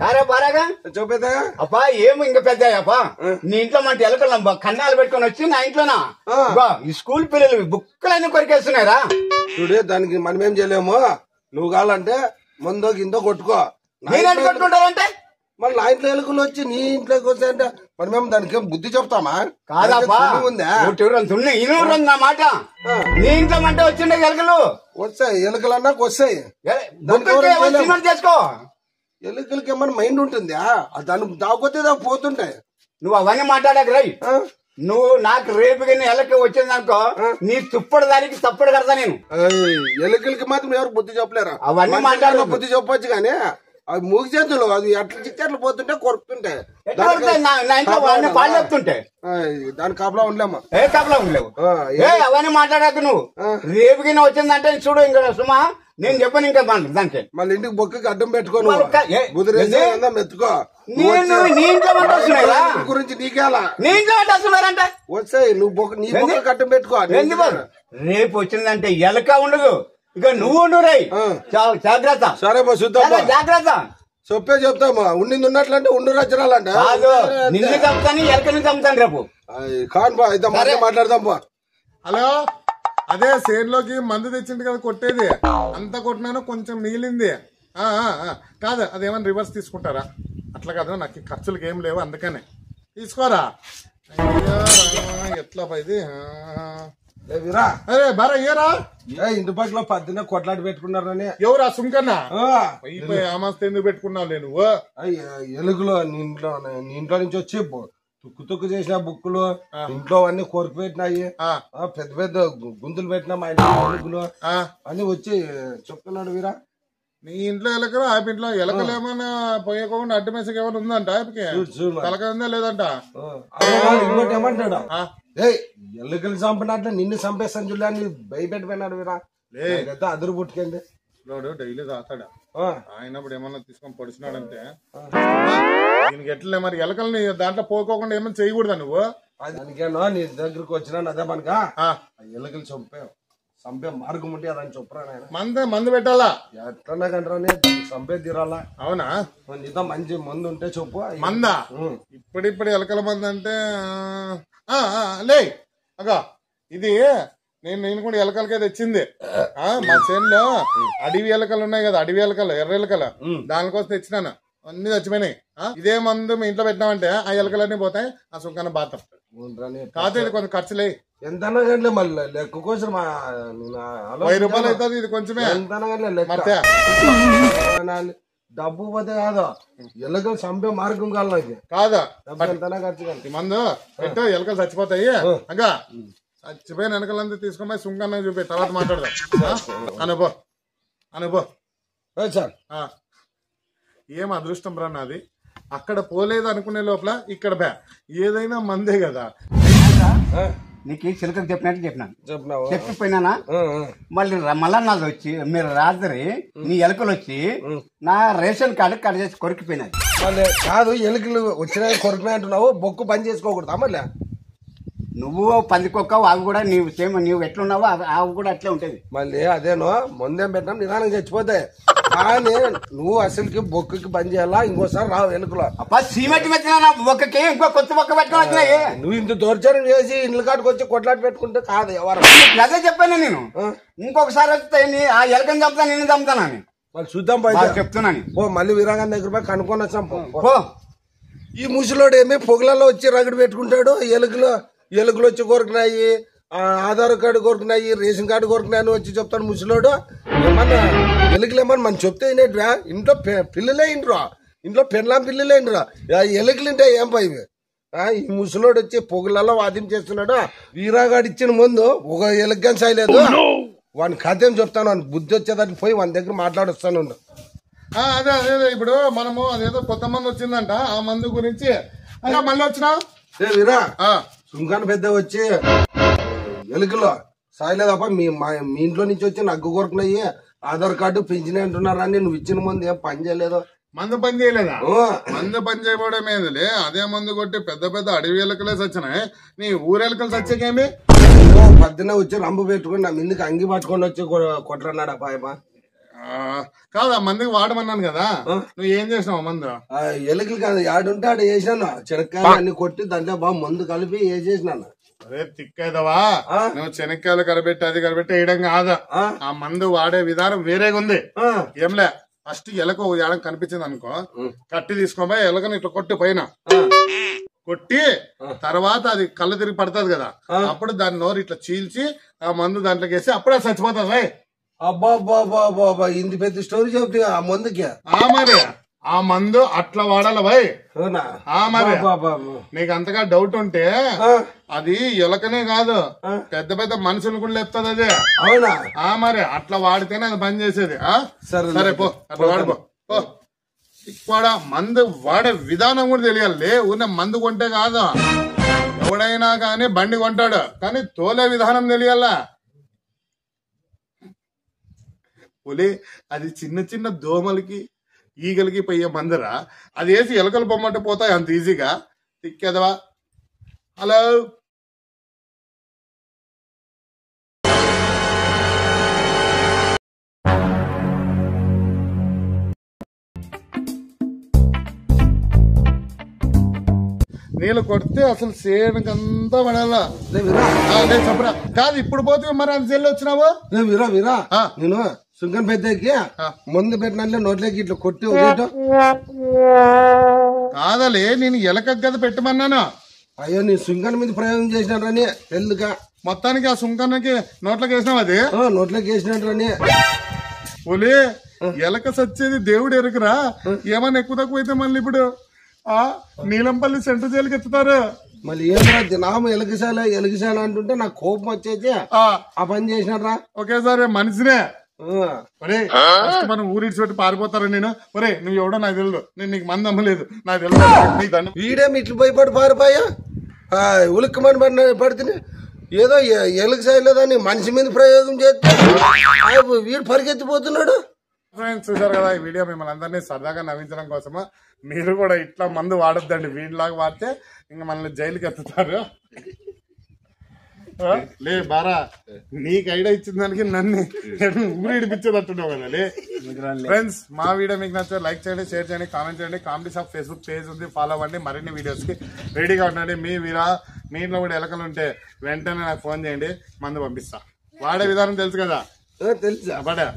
బారా బారాగా చూపేదా అప్పా ఏమో ఇంకా పెద్ద అప్పా నీ ఇంట్లో మంట ఎలకలు కన్నాలు పెట్టుకుని వచ్చి నా ఇంట్లోనా ఈ స్కూల్ పిల్లలు బుక్కలన్నీ కొరికేస్తున్నారా చూడే దానికి మనం ఏం చేయలేము నువ్వు కావాలంటే ముందో గిందో కొట్టుకో నేను కొట్టుకుంటారంటే మళ్ళీ నా ఇంట్లో ఎలుకలు వచ్చి నీ ఇంట్లోకి వస్తాయంటే మనమేమో దానికి బుద్ధి చెప్తామా కాదప్పా నా మాట నీ ఇంట్లో మంట వచ్చిండే ఎలుకలు వస్తాయి ఎలుకలన్నా వస్తాయి చేసుకో ఎలుకలకి ఏమన్నా మైండ్ ఉంటుందా దానికి దాకపోతే దాకా పోతుంటాయి నువ్వు అవన్నీ మాట్లాడక రై నువ్వు నాకు రేపు కానీ ఎలక వచ్చిందనుకో నీ తుప్పడు దానికి తప్పుడు కడతా నేను ఎలుకలకి మాత్రం ఎవరు బుద్ధి చెప్పలేరా అవన్నీ మాట్లాడ బుద్ధి చెప్పొచ్చు కానీ అవి మూగి చేతులు అది ఎట్లా చిక్కి అట్లా పోతుంటే కొరుకుతుంటాయి పాలు చెప్తుంటే దాని కాపలా ఉండలేమా ఏ కాపలా ఉండలేవు అవన్నీ మాట్లాడక నువ్వు రేపు కింద వచ్చిందంటే చూడు ఇంకా సుమా నేను చెప్పాను ఇంకా దానికి మళ్ళీ ఇంటికి బొక్కకి అడ్డం పెట్టుకోను మెత్తుకో నీ ఇంట్లో మంట వస్తున్నారా గురించి నీకేలా నీ ఇంట్లో మంట వస్తున్నారంట వచ్చాయి నువ్వు నీ బొక్కకి అడ్డం పెట్టుకో రేపు వచ్చిందంటే ఎలక ఉండదు ఇక నువ్వు ఉండు రై జాగ్రత్త సరే చూద్దాం జాగ్రత్త చెప్పే చెప్తామా ఉండింది ఉన్నట్లంటే ఉండు రచనాలంట నిన్ను చంపుతాను ఎలకని చంపుతాను రేపు కాన్ బా అయితే మాట్లాడదాం బా హలో అదే సేన్లోకి మందు తెచ్చింది కదా కొట్టేది అంతా కొట్టినాను కొంచెం మిగిలింది కాదు అదేమన్నా రివర్స్ తీసుకుంటారా అట్లా కాదు నాకు ఖర్చులకి ఏం లేవు అందుకనే తీసుకోరా ఎట్లా ఇది అరే బారా ఏరా ఇంటి పక్కల పద్దెన కొట్లాడి పెట్టుకున్నారని ఎవరా సుంకన్నా ఆమస్త ఎందుకు పెట్టుకున్నావు నేను ఎలుగులో నీ ఇంట్లో నుంచి వచ్చి తుక్కు చేసిన బుక్కులు ఇంట్లో అన్ని కొరికి పెట్టినాయి పెద్ద పెద్ద గుంతులు పెట్టినా మా ఎలుగులు అన్ని వచ్చి చెప్తున్నాడు వీరా నీ ఇంట్లో ఎలకలు ఆ ఇంట్లో ఎలకలు ఏమన్నా పోయకుండా అడ్డు మెసకి ఏమైనా ఉందంట ఆపికి తలక ఉందా లేదంట ఇంకోటి ఏమంటాడు ఎలుకలు చంపినట్లు నిన్ను చంపేస్తాను చూడని భయపెట్టిపోయినాడు వీరా అదురు పుట్టుకెళ్ళి డైలీ తాతాడా ఆయనప్పుడు ఏమన్నా తీసుకొని పొడిచినాడంటే దీనికి ఎట్లే మరి ఎలకల్ని దాంట్లో పోకోకుండా ఏమన్నా చేయకూడదా నువ్వు దానికేనో నీ దగ్గరకు వచ్చినా అదే మనక ఎలుకలు చంపే మార్గం ఉంటే అదని చెప్పరా మందు పెట్టాలా ఎట్లన్నా కంటారా చంపే తీరాలా అవునా నీతో మంచి మందు ఉంటే చెప్పు మందా ఇప్పుడు ఎలకల మందు అంటే లే అగా ఇది నేను కూడా ఎలకలకే తెచ్చింది మా చేనులో అడవి ఎలకలు ఉన్నాయి కదా అడవి ఎలకలు ఎర్ర ఎలకలు దానికోసం తెచ్చినాను అన్ని చచ్చిపోయినాయి ఇదే మందు మీ ఇంట్లో పెట్టినామంటే ఆ ఎలకలన్నీ పోతాయి ఆ సుఖాన్ని బాధ కాదు ఇది కొంచెం ఖర్చులే ఎంత మళ్ళీ లెక్క కోసం 1000 రూపాయలు అవుతుంది ఇది కొంచెమే ఎంత డబ్బు పోతే కాదు ఎలకలు చంపే మార్గం కాదా ఖర్చు మందు పెట్టు ఎలకలు చచ్చిపోతాయి ఇంకా చచ్చిపోయిన వెనకలంతా తీసుకొని సుంకన్న చూపి తర్వాత మాట్లాడదాం అనుభో సార్ ఏం అదృష్టం రా నాది అక్కడ పోలేదు అనుకునే లోపల ఇక్కడ ఏదైనా మందే కదా నీకు చిలకకు చెప్పినట్టు చెప్పిపోయినా మళ్ళీ మళ్ళా నాది వచ్చి మీరు రాత్రి నీ ఎలుకలు వచ్చి నా రేషన్ కార్డు కట్ చేసి కొరికిపోయినాయి కాదు ఎలుకలు వచ్చినా కొరికినాయి అంటున్నావు బొక్కు పని చేసుకోకూడదా మళ్ళీ నువ్వు పందికొక్క అవి కూడా నీవు సేమ్ నీవు ఎట్లున్నావో అవి కూడా అట్లే ఉంటది మళ్ళీ అదేనో ముందేం పెట్టినా నిదానం చచ్చిపోతాయి కానీ నువ్వు అసలుకి బొక్కకి పని చేయాలా ఇంకోసారి రావు ఎలుకలో సిమెంట్ పెట్టినా బొక్కకి ఇంకో కొత్త బొక్క పెట్టుకున్నా నువ్వు ఇంత దౌర్జన్యం చేసి ఇండ్ల కాటుకు వచ్చి కొట్లాట పెట్టుకుంటే కాదు ఎవరు అదే చెప్పాను నేను ఇంకొకసారి వస్తే ఆ ఎలకని చంపుతా నిన్ను చంపుతానని మళ్ళీ చూద్దాం చెప్తున్నాను ఓ మళ్ళీ వీరాంగన్ దగ్గర పోయి కనుక్కొని వచ్చాం ఈ ముసలోడు ఏమి పొగలలో వచ్చి రగడి పెట్టుకుంటాడు ఎలుకలు వచ్చి కొరికినాయి ఆధార్ కార్డు కొరికినాయి రేషన్ కార్డు కొరికినాయి వచ్చి చెప్తాడు ముసలోడు ఏమన్నా ఎలుకలు ఏమన్నా మనం చెప్తే వినేటివా ఇంట్లో పిల్లలే ఇంట్రా ఇంట్లో పెళ్ళాం పిల్లలే ఇంట్రా ఎలుకలు ఇంటే ఏం పోయి ఈ ముసలోడు వచ్చి పొగలలో వాద్యం చేస్తున్నాడు వీరాగాడు ఇచ్చిన ముందు ఒక ఎలుకని సాయలేదు వాడిని కథ ఏం చెప్తాను వాడిని బుద్ధి వచ్చేదానికి పోయి వాని దగ్గర మాట్లాడొస్తాను అదే అదే ఇప్పుడు మనము అదేదో కొత్త మంది వచ్చిందంట ఆ మందు గురించి మళ్ళీ వచ్చినావు వీరా సుంకాన్ని పెద్ద వచ్చి ఎలుకలో సాయలేదప్ప మీ ఇంట్లో నుంచి వచ్చి నగ్గు కొరకున్నాయి ఆధార్ కార్డు పెంచినాయి అంటున్నారని నువ్వు ఇచ్చిన ముందు ఏం పని చేయలేదు మందు పని చేయలేదా మందు పని చేయబోవడం ఏందిలే అదే మందు కొట్టి పెద్ద పెద్ద అడవి ఎలుకలే సచ్చినాయి నీ ఊరెలుకలు సచ్చాకేమి పద్దెన వచ్చి రంపు పెట్టుకుని నా మీదకి అంగి పట్టుకొని వచ్చి కొట్టన్నాడు అపాయమా కాదు ఆ మందుకి వాడమన్నాను కదా, నువ్వు ఏం చేసినావు మందు? ఎలుకలు కాదు ఆడుంటే ఆడ వేసినాను, చెనక్కాయలు అన్ని కొట్టి దాంట్లో బాగా మందు కలిపి వేసేసినాను. అదే తిక్కైదవా, నువ్వు శనక్కాయలు కరబెట్టి అది కరబెట్టి వేయడం కాదా, ఆ మందు వాడే విధానం వేరేగా ఉంది. ఏంలే, ఫస్ట్ ఎలక ఏడం కనిపించింది అనుకో, కట్టి తీసుకోబోయి ఎలకని ఇట్లా కొట్టి పైన కొట్టి తర్వాత అది కళ్ళు తిరిగి పడుతుంది కదా, అప్పుడు దాని నోరు ఇట్లా చీల్చి ఆ మందు దాంట్లోకి వేసి అప్పుడే చచ్చిపోతుంది. అబ్బా ఇంత పెద్ద స్టోరీ చెప్తే ఆ మందుకి. మరి ఆ మందు అట్లా వాడాలి భయ్. మరి నీకు అంతగా డౌట్ ఉంటే అది ఎలకనే కాదు, పెద్ద పెద్ద మనుషులు కూడా లేపుతుంది అదే. అవునా? మరి అట్లా వాడితేనే అది పని చేసేది. సరే పో, అట్లా వాడుకో. ఇక్కడ మందు వాడే విధానం కూడా తెలియాలి. ఉన్న మందు కొంటే కాదు, ఎవడైనా కానీ బండి కొంటాడు, కానీ తోలే విధానం తెలియాలా. పులి అది చిన్న చిన్న దోమలకి ఈగలకి పోయే మందురా, అది వేసి ఎలకలు పొమ్మంటే పోతాయి అంత ఈజీగా. తిక్కేదవా. హలో, నీళ్ళు కొడితే అసలు సేనకంతా పడాలా. చెప్పరా కాదు, ఇప్పుడు పోతే మరి అంత చెల్లి వచ్చినావు. వీరా నేను సుంకం పెద్దకి మందు పెట్టిన నోట్లోకి ఇట్లా కొట్టి కాదలే, నేను ఎలక గద పెట్టమన్నాను. అయ్యో నీ సుంకం మీద ప్రయోగం చేసినారని ఎందుక మొత్తానికి ఆ సుంకానికి నోట్లోకి వేసినావు. అది నోట్లోకి వేసినట్రని. పులి ఎలక సచ్చేది దేవుడు ఎరుకురా, ఏమన్నా ఎక్కువ తక్కువ అయితే మళ్ళీ ఇప్పుడు నీలంపల్లి సెంటర్ జైలుకి ఎత్తుతారు. మళ్ళీ ఏమరా దినాము ఎలగశాల అంటుంటే నాకు కోపం వచ్చేసి ఆ పని చేసినారా. ఒకేసారి మనిషినే మనం ఊరిడ్చి పెట్టి పారిపోతారా. నేను ఒరే నువ్వు ఎవడో నాకు తెలియదు, నేను నీకు మంది అమ్మలేదు నాకు తెలియదు. వీడేమి ఇట్లు భయపడి పారిపోయా, ఉలిక్కమని పడితే ఏదో ఎలగశాలని మనిషి మీద ప్రయోగం చేస్తే వీడు పరిగెత్తిపోతున్నాడు. ఫ్రెండ్స్ చూసారు కదా ఈ వీడియో, మిమ్మల్ని అందరినీ సరదాగా నవ్వించడం కోసము. మీరు కూడా ఇట్లా మందు వాడొద్దండి, వీడిలాగా వాడితే ఇంకా మనల్ని జైలుకి ఎత్తుతారు. లే బారా, నీకు ఐడియా ఇచ్చిన దానికి నన్ను ఊరి ఇడిపించేటట్టున్నావు కదా. లే ఫ్రెండ్స్, మా వీడియో మీకు నచ్చితే లైక్ చేయండి, షేర్ చేయండి, కామెంట్ చేయండి. కామెడీ షాప్ ఫేస్బుక్ పేజ్ ఉంది, ఫాలో అవ్వండి. మరిన్ని వీడియోస్ కి రెడీగా ఉండండి. మీ ఇంట్లో కూడా ఎలకలు ఉంటే వెంటనే నాకు ఫోన్ చేయండి, మందు పంపిస్తా. వాడే విధానం తెలుసు కదా. తెలుసా? పడా